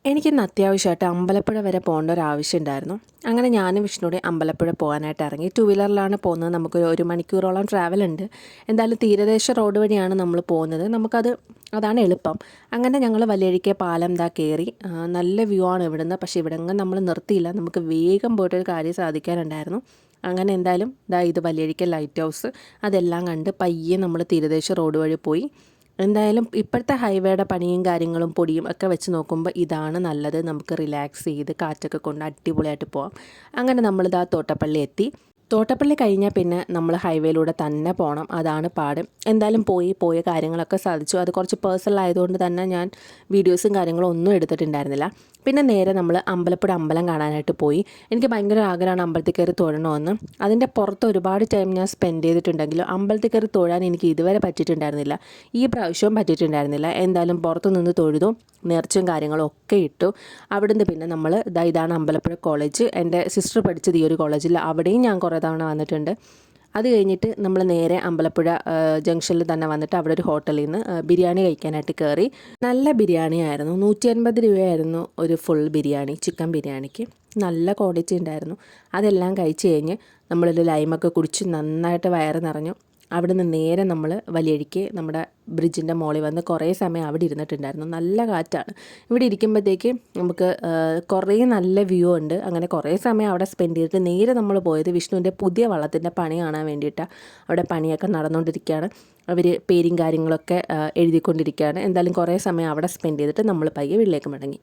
എനിക്കിന്ന് അത്യാവശ്യമായിട്ട് അമ്പലപ്പുഴ വരെ പോകേണ്ട ഒരു ആവശ്യം ഉണ്ടായിരുന്നു. അങ്ങനെ ഞാനും വിഷ്ണുവിടെ അമ്പലപ്പുഴ പോകാനായിട്ട് ഇറങ്ങി. ടു വീലറിലാണ് പോകുന്നത്. നമുക്ക് 1 മണിക്കൂറോളം ട്രാവൽ ഉണ്ട്. എന്തായാലും തീരദേശ റോഡ് വഴിയാണ് നമ്മൾ പോകുന്നത്. അതാണ് എളുപ്പം. അങ്ങനെ ഞങ്ങൾ വലിയഴിക്കെ പാലം കയറി. നല്ല വ്യൂ ആണ് ഇവിടുന്ന്. പക്ഷേ ഇവിടെങ്ങും നമ്മൾ നിർത്തിയില്ല. നമുക്ക് വേഗം പോയിട്ടൊരു കാര്യം സാധിക്കാനുണ്ടായിരുന്നു. അങ്ങനെ എന്തായാലും ഇത് വലിയഴിക്കൽ ലൈറ്റ് ഹൗസ് അതെല്ലാം കണ്ട് പയ്യെ നമ്മൾ തീരദേശ റോഡ് വഴി പോയി. എന്തായാലും ഇപ്പോഴത്തെ ഹൈവേയുടെ പണിയും കാര്യങ്ങളും പൊടിയും ഒക്കെ വെച്ച് നോക്കുമ്പോൾ ഇതാണ് നല്ലത്. നമുക്ക് റിലാക്സ് ചെയ്ത് കാറ്റൊക്കെ കൊണ്ട് അടിപൊളിയായിട്ട് പോവാം. അങ്ങനെ നമ്മളിതാ തോട്ടപ്പള്ളി എത്തി. തോട്ടപ്പള്ളി കഴിഞ്ഞാൽ പിന്നെ നമ്മൾ ഹൈവേയിലൂടെ തന്നെ പോകണം. അതാണ് പാട്. എന്തായാലും പോയ കാര്യങ്ങളൊക്കെ സാധിച്ചു. അത് കുറച്ച് പേഴ്സണൽ ആയതുകൊണ്ട് തന്നെ ഞാൻ വീഡിയോസും കാര്യങ്ങളും ഒന്നും എടുത്തിട്ടുണ്ടായിരുന്നില്ല. പിന്നെ നേരെ നമ്മൾ അമ്പലപ്പുഴ അമ്പലം കാണാനായിട്ട് പോയി. എനിക്ക് ഭയങ്കര ആഗ്രഹമാണ് അമ്പലത്തിൽ കയറി തൊഴണമെന്ന്. അതിൻ്റെ പുറത്ത് ഒരുപാട് ടൈം ഞാൻ സ്പെൻഡ് ചെയ്തിട്ടുണ്ടെങ്കിലും അമ്പലത്തിൽ കയറി തൊഴാൻ എനിക്ക് ഇതുവരെ പറ്റിയിട്ടുണ്ടായിരുന്നില്ല. ഈ പ്രാവശ്യവും പറ്റിയിട്ടുണ്ടായിരുന്നില്ല. എന്തായാലും പുറത്തു നിന്ന് തൊഴുതു. നേർച്ചയും കാര്യങ്ങളും ഒക്കെ ഇട്ടു. അവിടുന്ന് പിന്നെ നമ്മൾ ഇതാണ് അമ്പലപ്പുഴ കോളേജ്. എൻ്റെ സിസ്റ്റർ പഠിച്ചത് ഈ ഒരു കോളേജിൽ. അവിടെയും ഞാൻ കുറേ തവണ വന്നിട്ടുണ്ട്. അത് കഴിഞ്ഞിട്ട് നമ്മൾ നേരെ അമ്പലപ്പുഴ ജംഗ്ഷനിൽ തന്നെ വന്നിട്ട് അവിടെ ഒരു ഹോട്ടലിൽ നിന്ന് ബിരിയാണി കഴിക്കാനായിട്ട് കയറി. നല്ല ബിരിയാണി ആയിരുന്നു. 150 രൂപയായിരുന്നു ഒരു ഫുൾ ബിരിയാണി, ചിക്കൻ ബിരിയാണിക്ക്. നല്ല ക്വാളിറ്റി ഉണ്ടായിരുന്നു. അതെല്ലാം കഴിച്ച് കഴിഞ്ഞ് നമ്മളൊരു ലൈമൊക്കെ കുടിച്ച് നന്നായിട്ട് വയറ് നിറഞ്ഞു. അവിടുന്ന് നേരെ നമ്മൾ വലിയഴിക്ക് നമ്മുടെ ബ്രിഡ്ജിൻ്റെ മുകളിൽ വന്ന് കുറേ സമയം അവിടെ ഇരുന്നിട്ടുണ്ടായിരുന്നു. നല്ല കാറ്റാണ്. ഇവിടെ ഇരിക്കുമ്പോഴത്തേക്ക് നമുക്ക് കുറേ നല്ല വ്യൂ ഉണ്ട്. അങ്ങനെ കുറേ സമയം അവിടെ സ്പെൻഡ് ചെയ്തിട്ട് നേരെ നമ്മൾ പോയത് വിഷ്ണുവിൻ്റെ പുതിയ വള്ളത്തിൻ്റെ പണി കാണാൻ വേണ്ടിയിട്ടാണ്. അവിടെ പണിയൊക്കെ നടന്നുകൊണ്ടിരിക്കുകയാണ്. അവർ പേരും കാര്യങ്ങളൊക്കെ എഴുതിക്കൊണ്ടിരിക്കുകയാണ്. എന്തായാലും കുറേ സമയം അവിടെ സ്പെൻഡ് ചെയ്തിട്ട് നമ്മൾ പയ്യെ വീട്ടിലേക്ക് മടങ്ങി.